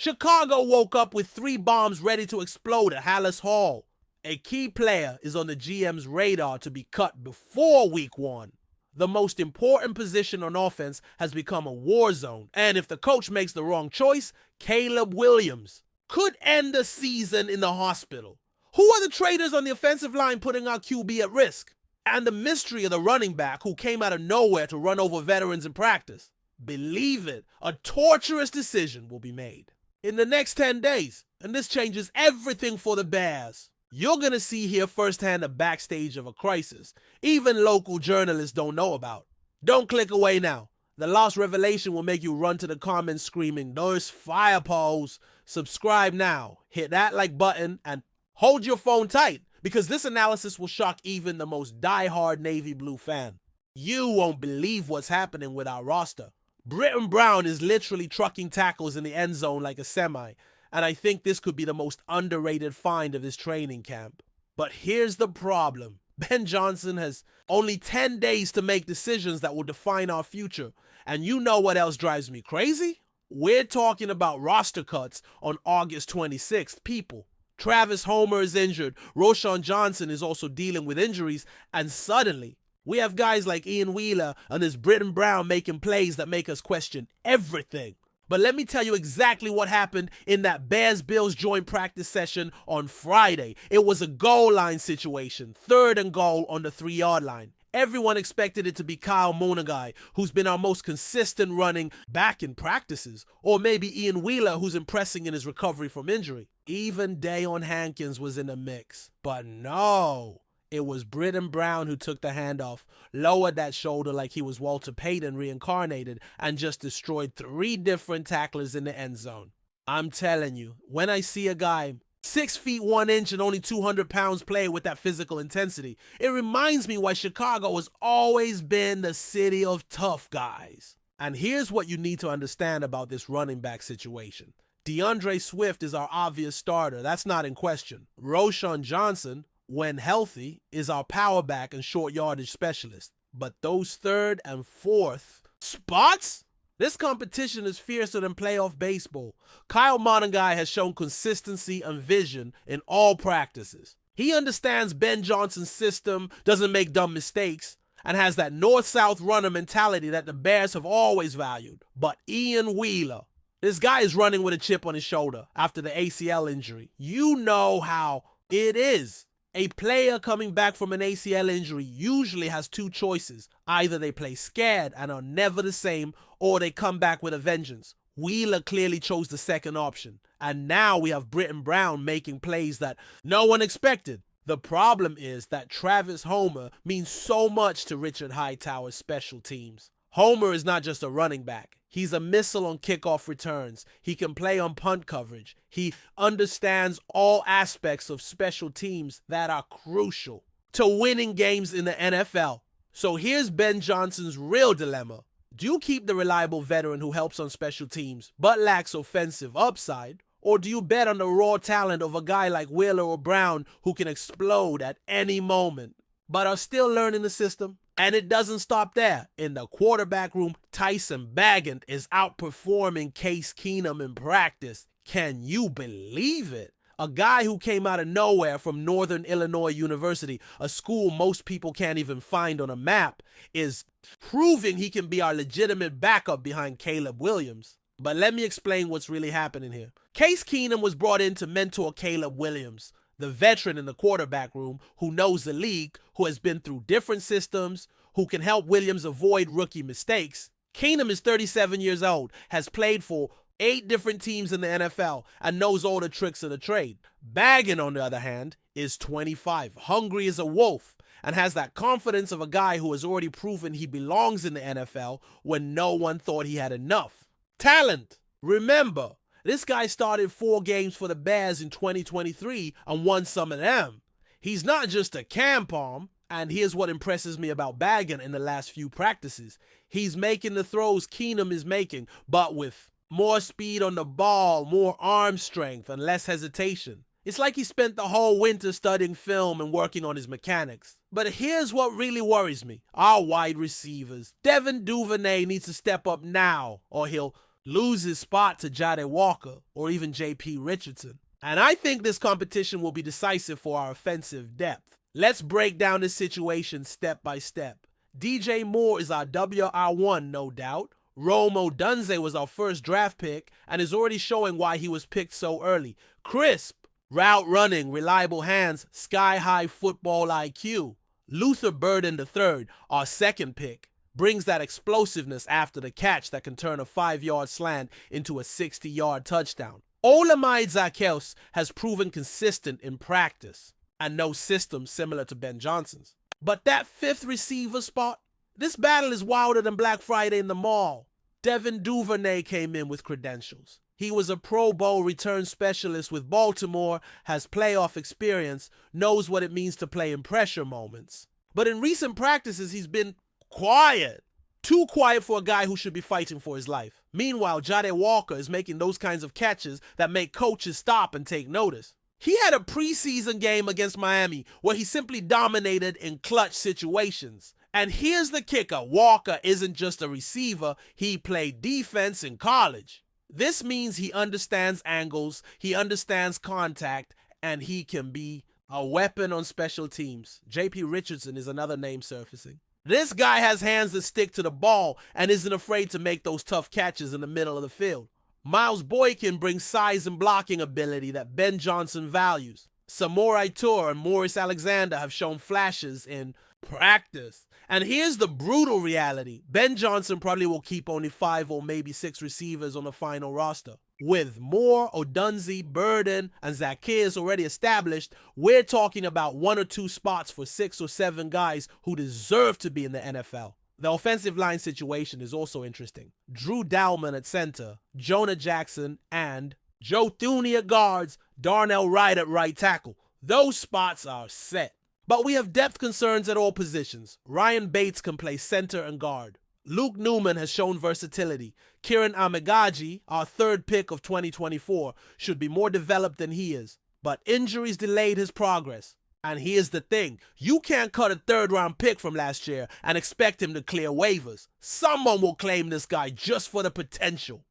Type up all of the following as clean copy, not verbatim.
Chicago woke up with 3 bombs ready to explode at Hallis Hall. A key player is on the GM's radar to be cut before week 1. The most important position on offense has become a war zone, and if the coach makes the wrong choice, Caleb Williams could end the season in the hospital. Who are the traders on the offensive line putting our QB at risk? And the mystery of the running back who came out of nowhere to run over veterans in practice. Believe it, a torturous decision will be made in the next 10 days, and this changes everything for the Bears. You're going to see here firsthand the backstage of a crisis even local journalists don't know about. Don't click away now. The last revelation will make you run to the comments screaming, "Nurse fire pose." Subscribe now, hit that like button, and hold your phone tight, because this analysis will shock even the most die-hard Navy Blue fan. You won't believe what's happening with our roster. Britton Brown is literally trucking tackles in the end zone like a semi, and I think this could be the most underrated find of this training camp. But here's the problem. Ben Johnson has only 10 days to make decisions that will define our future. And you know what else drives me crazy? We're talking about roster cuts on August 26th, people. Travis Homer is injured, Roschon Johnson is also dealing with injuries, and suddenly we have guys like Ian Wheeler and this Britton Brown making plays that make us question everything. But let me tell you exactly what happened in that Bears-Bills joint practice session on Friday. It was a goal line situation, 3rd and goal on the 3-yard line. Everyone expected it to be Kyle Monagai, who's been our most consistent running back in practices, or maybe Ian Wheeler, who's impressing in his recovery from injury. Even Dayon Hankins was in the mix. But no, it was Britton Brown who took the handoff, lowered that shoulder like he was Walter Payton reincarnated, and just destroyed 3 different tacklers in the end zone. I'm telling you, when I see a guy 6 feet 1 inch and only 200 pounds play with that physical intensity, it reminds me why Chicago has always been the city of tough guys. And here's what you need to understand about this running back situation. DeAndre Swift is our obvious starter. That's not in question. Roschon Johnson, when healthy, is our power back and short yardage specialist. But those 3rd and 4th spots? This competition is fiercer than playoff baseball. Kyle Monagai has shown consistency and vision in all practices. He understands Ben Johnson's system, doesn't make dumb mistakes, and has that north-south runner mentality that the Bears have always valued. But Ian Wheeler, this guy is running with a chip on his shoulder after the ACL injury. You know how it is. A player coming back from an ACL injury usually has 2 choices. Either they play scared and are never the same, or they come back with a vengeance. Wheeler clearly chose the second option. And now we have Britton Brown making plays that no one expected. The problem is that Travis Homer means so much to Richard Hightower's special teams. Homer is not just a running back. He's a missile on kickoff returns. He can play on punt coverage. He understands all aspects of special teams that are crucial to winning games in the NFL. So here's Ben Johnson's real dilemma. Do you keep the reliable veteran who helps on special teams but lacks offensive upside? Or do you bet on the raw talent of a guy like Wheeler or Brown who can explode at any moment but are still learning the system? And it doesn't stop there. In the quarterback room, Tyson Bagent is outperforming Case Keenum in practice. Can you believe it? A guy who came out of nowhere from Northern Illinois University, a school most people can't even find on a map, is proving he can be our legitimate backup behind Caleb Williams. But let me explain what's really happening here. Case Keenum was brought in to mentor Caleb Williams, the veteran in the quarterback room who knows the league, who has been through different systems, who can help Williams avoid rookie mistakes. Keenum is 37 years old, has played for 8 different teams in the NFL, and knows all the tricks of the trade. Bagent, on the other hand, is 25, hungry as a wolf, and has that confidence of a guy who has already proven he belongs in the NFL when no one thought he had enough. Talent. Remember, this guy started 4 games for the Bears in 2023 and won some of them. He's not just a cam palm, and here's what impresses me about Bagent in the last few practices. He's making the throws Keenum is making, but with more speed on the ball, more arm strength, and less hesitation. It's like he spent the whole winter studying film and working on his mechanics. But here's what really worries me. Our wide receivers. Devin Duvernay needs to step up now, or he'll lose his spot to Jade Walker or even JP Richardson. And I think this competition will be decisive for our offensive depth. Let's break down this situation step by step. DJ Moore is our WR1, no doubt. Rome Odunze was our first draft pick and is already showing why he was picked so early. Crisp, route running, reliable hands, sky-high football IQ. Luther Burden III, our second pick, brings that explosiveness after the catch that can turn a 5-yard slant into a 60-yard touchdown. Olamide Zaccheaus has proven consistent in practice and no system similar to Ben Johnson's. But that fifth receiver spot, this battle is wilder than Black Friday in the mall. Devin Duvernay came in with credentials. He was a Pro Bowl return specialist with Baltimore, has playoff experience, knows what it means to play in pressure moments. But in recent practices, he's been quiet. Too quiet for a guy who should be fighting for his life. Meanwhile, Jade Walker is making those kinds of catches that make coaches stop and take notice. He had a preseason game against Miami where he simply dominated in clutch situations. And here's the kicker, Walker isn't just a receiver, he played defense in college. This means he understands angles, he understands contact, and he can be a weapon on special teams. JP Richardson is another name surfacing. This guy has hands that stick to the ball and isn't afraid to make those tough catches in the middle of the field. Miles Boykin brings size and blocking ability that Ben Johnson values. Samurai Tour and Morris Alexander have shown flashes in practice. And here's the brutal reality. Ben Johnson probably will keep only 5 or maybe 6 receivers on the final roster. With Moore, Odunze, Burden, and Zaccheaus already established, we're talking about 1 or 2 spots for 6 or 7 guys who deserve to be in the NFL. The offensive line situation is also interesting. Drew Dalman at center, Jonah Jackson, and Joe Thuney at guards, Darnell Wright at right tackle. Those spots are set. But we have depth concerns at all positions. Ryan Bates can play center and guard. Luke Newman has shown versatility. Kieran Amegaji, our third pick of 2024, should be more developed than he is. But injuries delayed his progress. And here's the thing, you can't cut a 3rd-round pick from last year and expect him to clear waivers. Someone will claim this guy just for the potential.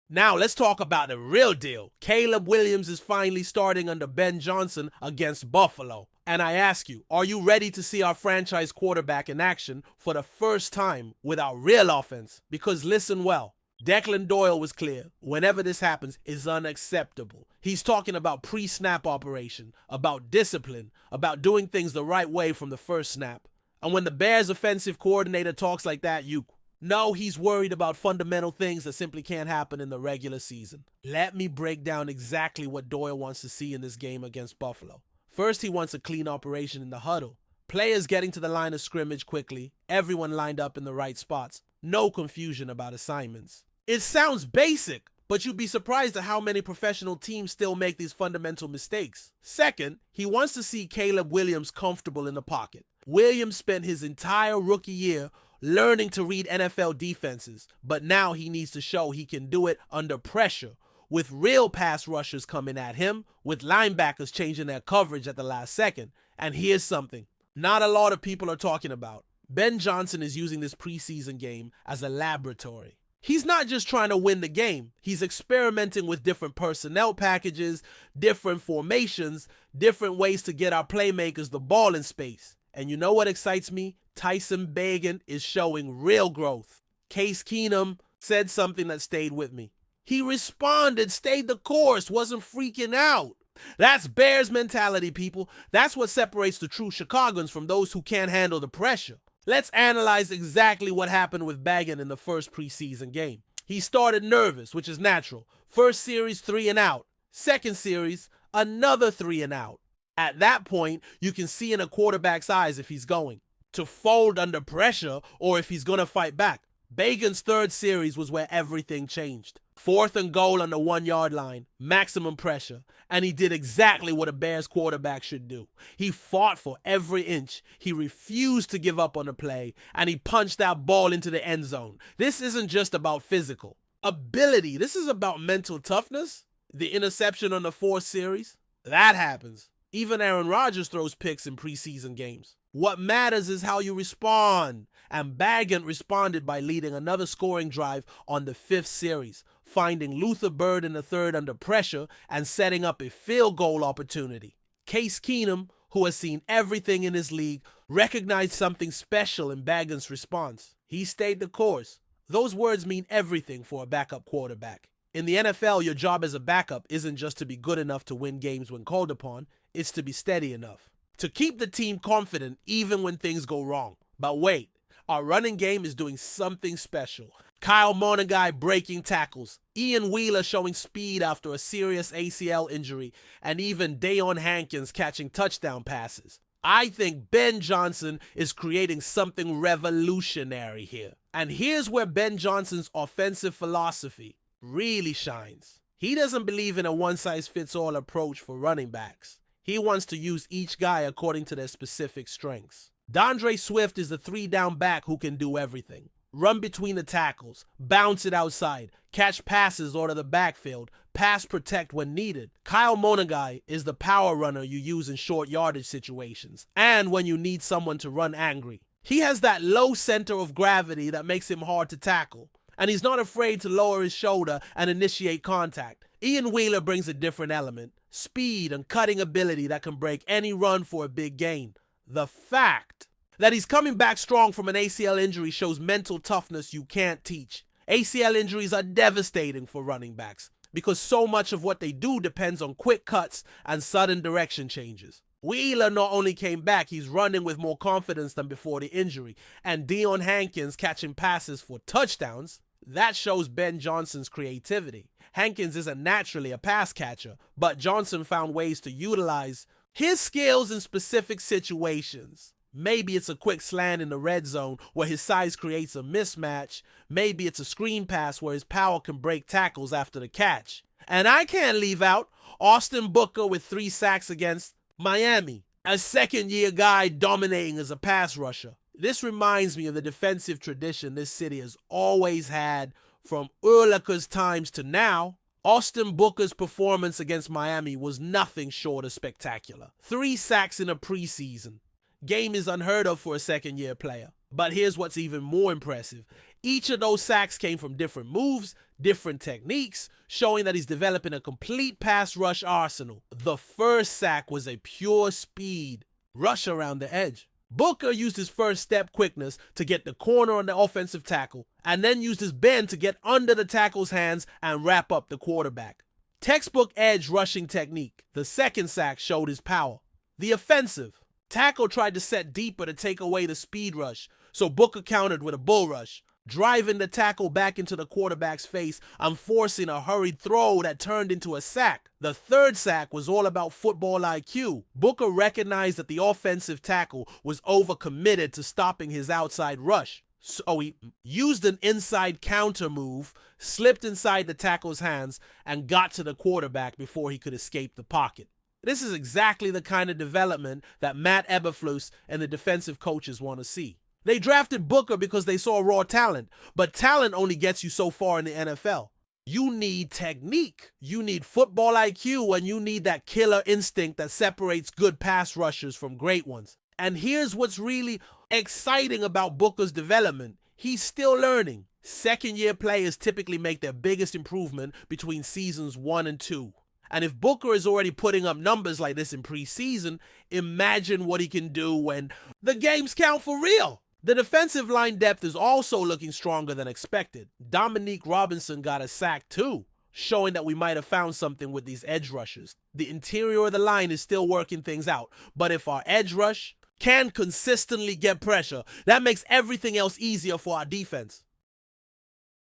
Now let's talk about the real deal. Caleb Williams is finally starting under Ben Johnson against Buffalo. And I ask you, are you ready to see our franchise quarterback in action for the first time with our real offense? Because listen well, Declan Doyle was clear. Whenever this happens, it's unacceptable. He's talking about pre-snap operation, about discipline, about doing things the right way from the first snap. And when the Bears offensive coordinator talks like that, you know he's worried about fundamental things that simply can't happen in the regular season. Let me break down exactly what Doyle wants to see in this game against Buffalo. First, he wants a clean operation in the huddle. Players getting to the line of scrimmage quickly, everyone lined up in the right spots. No confusion about assignments. It sounds basic, but you'd be surprised at how many professional teams still make these fundamental mistakes. Second, he wants to see Caleb Williams comfortable in the pocket. Williams spent his entire rookie year learning to read NFL defenses, but now he needs to show he can do it under pressure, with real pass rushers coming at him, with linebackers changing their coverage at the last second. And here's something not a lot of people are talking about. Ben Johnson is using this preseason game as a laboratory. He's not just trying to win the game. He's experimenting with different personnel packages, different formations, different ways to get our playmakers the ball in space. And you know what excites me? Tyson Bagent is showing real growth. Case Keenum said something that stayed with me. He responded, stayed the course, wasn't freaking out. That's Bears mentality, people. That's what separates the true Chicagoans from those who can't handle the pressure. Let's analyze exactly what happened with Bagent in the first preseason game. He started nervous, which is natural. First series, 3 and out. Second series, another 3 and out. At that point, you can see in a quarterback's eyes if he's going to fold under pressure or if he's going to fight back. Bagent's third series was where everything changed. 4th and goal on the 1-yard line, maximum pressure, and he did exactly what a Bears quarterback should do. He fought for every inch, he refused to give up on the play, and he punched that ball into the end zone. This isn't just about physical ability, this is about mental toughness. The interception on the 4th series, that happens. Even Aaron Rodgers throws picks in preseason games. What matters is how you respond. And Bagant responded by leading another scoring drive on the 5th series, finding Luther Bird in the 3rd under pressure and setting up a field goal opportunity. Case Keenum, who has seen everything in his league, recognized something special in Bagant's response. He stayed the course. Those words mean everything for a backup quarterback. In the NFL, your job as a backup isn't just to be good enough to win games when called upon, it's to be steady enough to keep the team confident even when things go wrong. But wait, our running game is doing something special. Kyle Monaghan breaking tackles, Ian Wheeler showing speed after a serious ACL injury, and even Deion Hankins catching touchdown passes. I think Ben Johnson is creating something revolutionary here. And here's where Ben Johnson's offensive philosophy really shines. He doesn't believe in a one-size-fits-all approach for running backs. He wants to use each guy according to their specific strengths. DeAndre Swift is the 3-down back who can do everything. Run between the tackles, bounce it outside, catch passes out of the backfield, pass protect when needed. Kyle Monaghan is the power runner you use in short yardage situations and when you need someone to run angry. He has that low center of gravity that makes him hard to tackle, and he's not afraid to lower his shoulder and initiate contact. Ian Wheeler brings a different element, speed and cutting ability that can break any run for a big gain. The fact that he's coming back strong from an ACL injury shows mental toughness you can't teach. ACL injuries are devastating for running backs because so much of what they do depends on quick cuts and sudden direction changes. Wheeler not only came back, he's running with more confidence than before the injury, and Deion Hankins catching passes for touchdowns. That shows Ben Johnson's creativity. Hankins isn't naturally a pass catcher, but Johnson found ways to utilize his skills in specific situations. Maybe it's a quick slant in the red zone where his size creates a mismatch. Maybe it's a screen pass where his power can break tackles after the catch. And I can't leave out Austin Booker with 3 sacks against Miami, a second-year guy dominating as a pass rusher. This reminds me of the defensive tradition this city has always had from Urlacher's times to now. Austin Booker's performance against Miami was nothing short of spectacular. 3 sacks in a preseason. Game is unheard of for a second-year player. But here's what's even more impressive. Each of those sacks came from different moves, different techniques, showing that he's developing a complete pass rush arsenal. The first sack was a pure speed rush around the edge. Booker used his first step quickness to get the corner on the offensive tackle, and then used his bend to get under the tackle's hands and wrap up the quarterback. Textbook edge rushing technique. The second sack showed his power. The offensive. Tackle tried to set deeper to take away the speed rush, so Booker countered with a bull rush, driving the tackle back into the quarterback's face and forcing a hurried throw that turned into a sack. The third sack was all about football IQ. Booker recognized that the offensive tackle was overcommitted to stopping his outside rush, so he used an inside counter move, slipped inside the tackle's hands, and got to the quarterback before he could escape the pocket. This is exactly the kind of development that Matt Eberflus and the defensive coaches want to see. They drafted Booker because they saw raw talent, but talent only gets you so far in the NFL. You need technique, you need football IQ, and you need that killer instinct that separates good pass rushers from great ones. And here's what's really exciting about Booker's development. He's still learning. Second-year players typically make their biggest improvement between seasons 1 and 2. And if Booker is already putting up numbers like this in preseason, imagine what he can do when the games count for real. The defensive line depth is also looking stronger than expected. Dominique Robinson got a sack too, showing that we might have found something with these edge rushers. The interior of the line is still working things out, but if our edge rush can consistently get pressure, that makes everything else easier for our defense.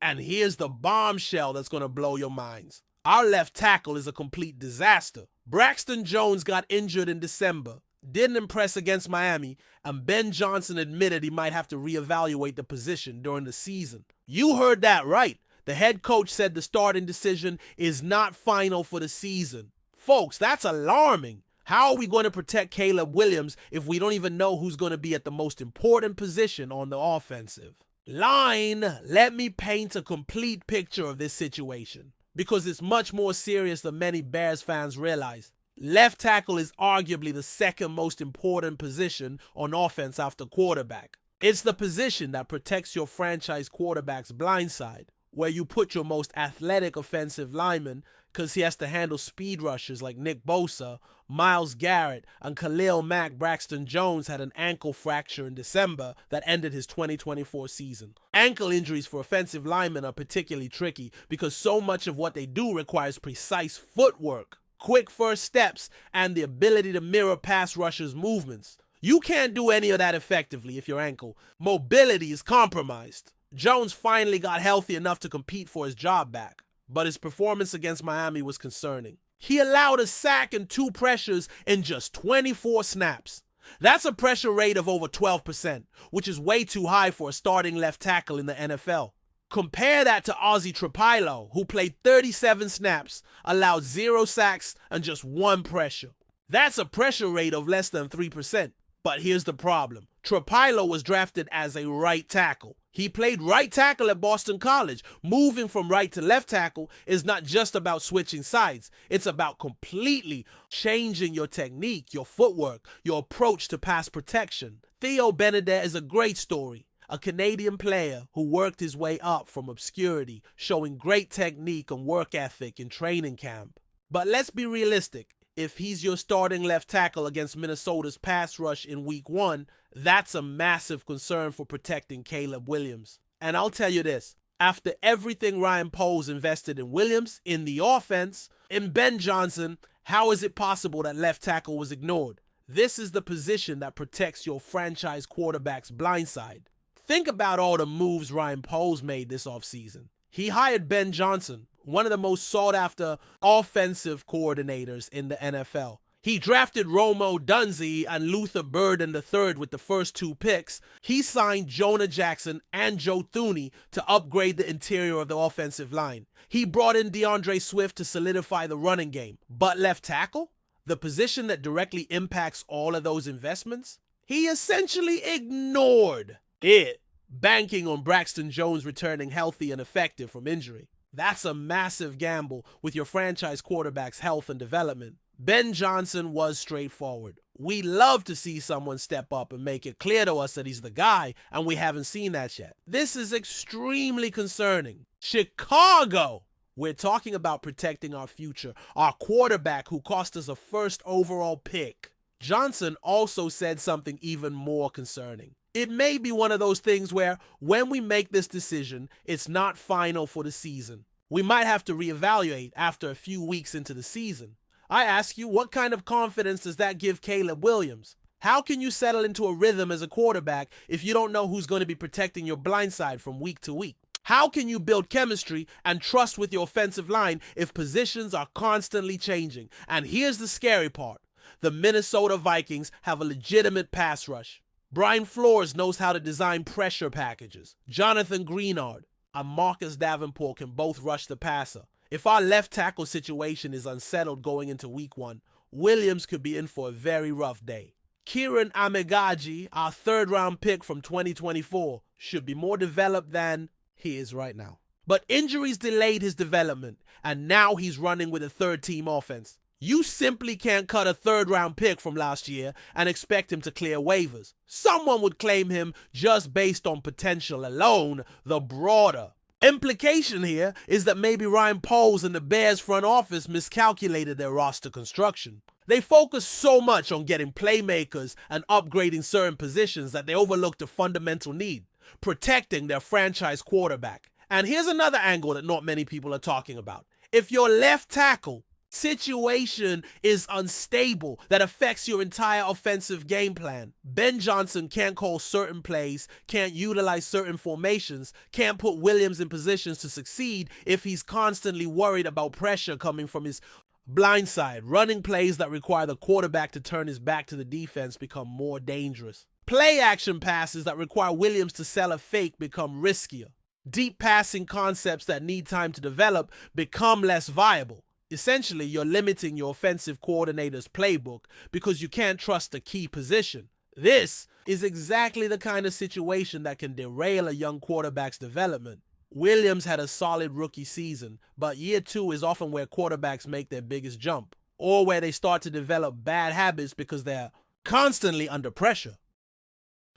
And here's the bombshell that's going to blow your minds. Our left tackle is a complete disaster. Braxton Jones got injured in December, didn't impress against Miami, and Ben Johnson admitted he might have to reevaluate the position during the season. You heard that right. The head coach said the starting decision is not final for the season. Folks, that's alarming. How are we going to protect Caleb Williams if we don't even know who's going to be at the most important position on the offensive line? Let me paint a complete picture of this situation, because it's much more serious than many Bears fans realize. Left tackle is arguably the second most important position on offense after quarterback. It's the position that protects your franchise quarterback's blind side, where you put your most athletic offensive lineman because he has to handle speed rushers like Nick Bosa, Myles Garrett, and Khalil Mack. Braxton Jones had an ankle fracture in December that ended his 2024 season. Ankle injuries for offensive linemen are particularly tricky because so much of what they do requires precise footwork, quick first steps, and the ability to mirror pass rushers' movements. You can't do any of that effectively if your ankle mobility is compromised. Jones finally got healthy enough to compete for his job back, but his performance against Miami was concerning. He allowed a sack and 2 pressures in just 24 snaps. That's a pressure rate of over 12%, which is way too high for a starting left tackle in the NFL. Compare that to Ozzie Trapilo, who played 37 snaps, allowed 0 sacks, and just 1 pressure. That's a pressure rate of less than 3%. But here's the problem. Trapilo was drafted as a right tackle. He played right tackle at Boston College. Moving from right to left tackle is not just about switching sides. It's about completely changing your technique, your footwork, your approach to pass protection. Theo Benedette is a great story. A Canadian player who worked his way up from obscurity, showing great technique and work ethic in training camp. But let's be realistic. If he's your starting left tackle against Minnesota's pass rush in week 1, that's a massive concern for protecting Caleb Williams. And I'll tell you this, after everything Ryan Poles invested in Williams, in the offense, in Ben Johnson, how is it possible that left tackle was ignored? This is the position that protects your franchise quarterback's blind side. Think about all the moves Ryan Poles made this offseason. He hired Ben Johnson, one of the most sought-after offensive coordinators in the NFL. He drafted Romo Dunze and Luther Burden III with the first 2 picks. He signed Jonah Jackson and Joe Thuney to upgrade the interior of the offensive line. He brought in DeAndre Swift to solidify the running game. But left tackle, the position that directly impacts all of those investments, he essentially ignored it, banking on Braxton Jones returning healthy and effective from injury. That's a massive gamble with your franchise quarterback's health and development. Ben Johnson was straightforward. We love to see someone step up and make it clear to us that he's the guy, and we haven't seen that yet. This is extremely concerning. Chicago! We're talking about protecting our future, our quarterback who cost us a first overall pick. Johnson also said something even more concerning. It may be one of those things where when we make this decision, it's not final for the season. We might have to reevaluate after a few weeks into the season. I ask you, what kind of confidence does that give Caleb Williams? How can you settle into a rhythm as a quarterback if you don't know who's going to be protecting your blind side from week to week? How can you build chemistry and trust with your offensive line if positions are constantly changing? And here's the scary part. The Minnesota Vikings have a legitimate pass rush. Brian Flores knows how to design pressure packages. Jonathan Greenard and Marcus Davenport can both rush the passer. If our left tackle situation is unsettled going into week 1, Williams could be in for a very rough day. Kieran Amegaji, our 3rd-round pick from 2024, should be more developed than he is right now. But injuries delayed his development, and now he's running with a 3rd-team offense. You simply can't cut a 3rd-round pick from last year and expect him to clear waivers. Someone would claim him just based on potential alone. The broader implication here is that maybe Ryan Poles and the Bears front office miscalculated their roster construction. They focused so much on getting playmakers and upgrading certain positions that they overlooked a fundamental need, protecting their franchise quarterback. And here's another angle that not many people are talking about. If your left tackle situation is unstable that affects your entire offensive game plan, Ben Johnson can't call certain plays, can't utilize certain formations, can't put Williams in positions to succeed if he's constantly worried about pressure coming from his blind side. Running plays that require the quarterback to turn his back to the defense become more dangerous. Play action passes that require Williams to sell a fake become riskier. Deep passing concepts that need time to develop become less viable. Essentially, you're limiting your offensive coordinator's playbook because you can't trust a key position. This is exactly the kind of situation that can derail a young quarterback's development. Williams had a solid rookie season, but year 2 is often where quarterbacks make their biggest jump. or where they start to develop bad habits because they're constantly under pressure.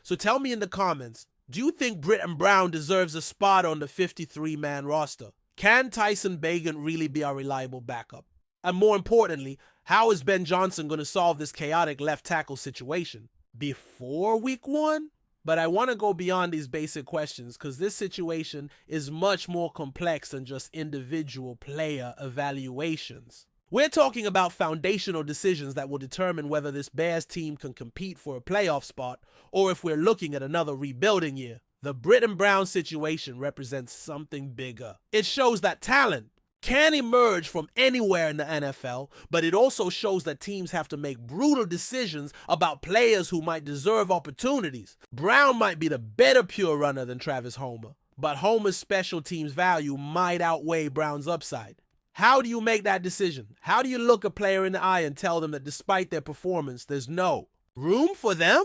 So tell me in the comments, do you think Britton Brown deserves a spot on the 53-man roster? Can Tyson Bagent really be our reliable backup? And more importantly, how is Ben Johnson going to solve this chaotic left tackle situation? Before week 1? But I want to go beyond these basic questions because this situation is much more complex than just individual player evaluations. We're talking about foundational decisions that will determine whether this Bears team can compete for a playoff spot or if we're looking at another rebuilding year. The Britton Brown situation represents something bigger. It shows that talent can emerge from anywhere in the NFL, but it also shows that teams have to make brutal decisions about players who might deserve opportunities. Brown might be the better pure runner than Travis Homer, but Homer's special teams value might outweigh Brown's upside. How do you make that decision? How do you look a player in the eye and tell them that despite their performance, there's no room for them?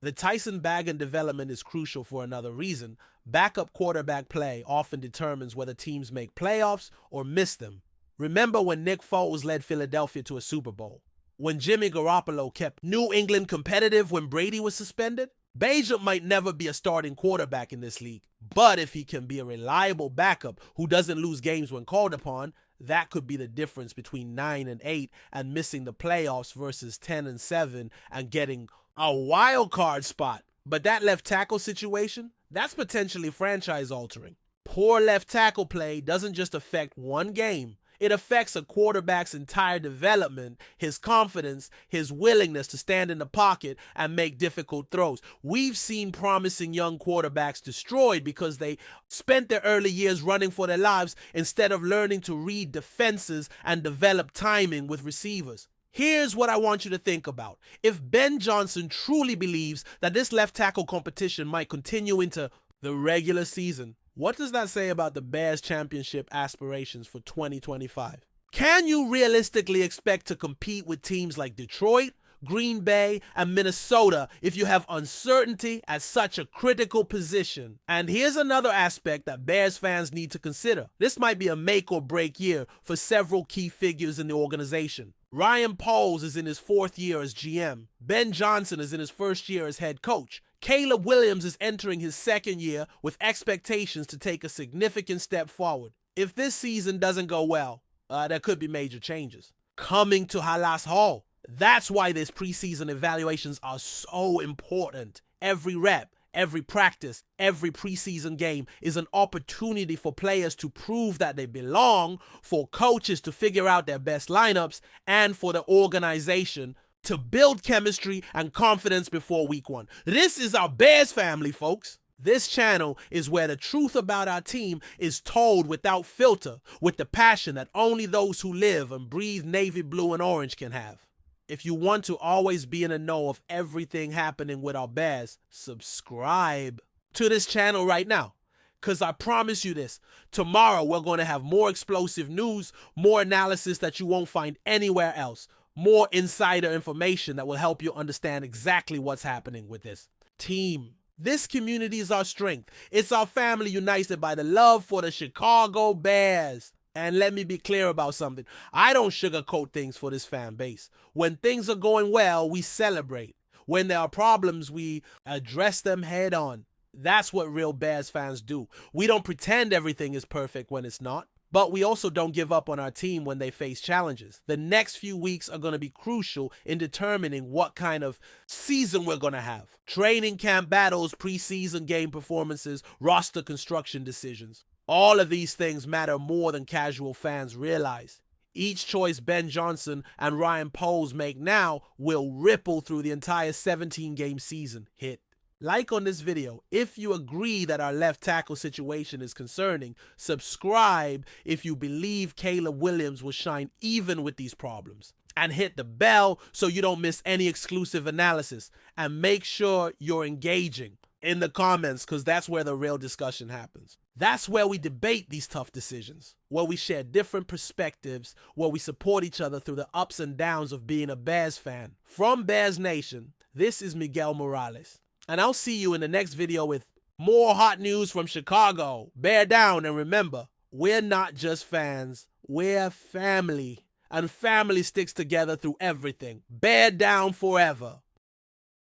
The Tyson Bagent development is crucial for another reason. Backup quarterback play often determines whether teams make playoffs or miss them. Remember when Nick Foles led Philadelphia to a Super Bowl? When Jimmy Garoppolo kept New England competitive when Brady was suspended? Bagent might never be a starting quarterback in this league, but if he can be a reliable backup who doesn't lose games when called upon, that could be the difference between 9-8 and missing the playoffs versus 10-7 and getting a wild card spot. But that left tackle situation, that's potentially franchise altering. Poor left tackle play doesn't just affect one game. It affects a quarterback's entire development, his confidence, his willingness to stand in the pocket and make difficult throws. We've seen promising young quarterbacks destroyed because they spent their early years running for their lives instead of learning to read defenses and develop timing with receivers. Here's what I want you to think about. If Ben Johnson truly believes that this left tackle competition might continue into the regular season, what does that say about the Bears' championship aspirations for 2025? Can you realistically expect to compete with teams like Detroit, Green Bay, and Minnesota if you have uncertainty at such a critical position? And here's another aspect that Bears fans need to consider. This might be a make or break year for several key figures in the organization. Ryan Poles is in his 4th year as GM. Ben Johnson is in his 1st year as head coach. Caleb Williams is entering his 2nd year with expectations to take a significant step forward. If this season doesn't go well, there could be major changes coming to Halas Hall. That's why these preseason evaluations are so important. Every rep, every practice, every preseason game is an opportunity for players to prove that they belong, for coaches to figure out their best lineups, and for the organization to build chemistry and confidence before week 1. This is our Bears family, folks. This channel is where the truth about our team is told without filter, with the passion that only those who live and breathe navy blue and orange can have. If you want to always be in the know of everything happening with our Bears, subscribe to this channel right now. Because I promise you this, tomorrow we're going to have more explosive news, more analysis that you won't find anywhere else, more insider information that will help you understand exactly what's happening with this team. This community is our strength. It's our family united by the love for the Chicago Bears. And let me be clear about something. I don't sugarcoat things for this fan base. When things are going well, we celebrate. When there are problems, we address them head on. That's what real Bears fans do. We don't pretend everything is perfect when it's not. But we also don't give up on our team when they face challenges. The next few weeks are going to be crucial in determining what kind of season we're going to have. Training camp battles, preseason game performances, roster construction decisions. All of these things matter more than casual fans realize. Each choice Ben Johnson and Ryan Poles make now will ripple through the entire 17-game season. Hit like on this video if you agree that our left tackle situation is concerning. Subscribe if you believe Caleb Williams will shine even with these problems. And hit the bell so you don't miss any exclusive analysis. And make sure you're engaging in the comments because that's where the real discussion happens. That's where we debate these tough decisions, where we share different perspectives, where we support each other through the ups and downs of being a Bears fan. From Bears Nation, this is Miguel Morales. And I'll see you in the next video with more hot news from Chicago. Bear down and remember, we're not just fans, we're family. and family sticks together through everything. Bear down forever.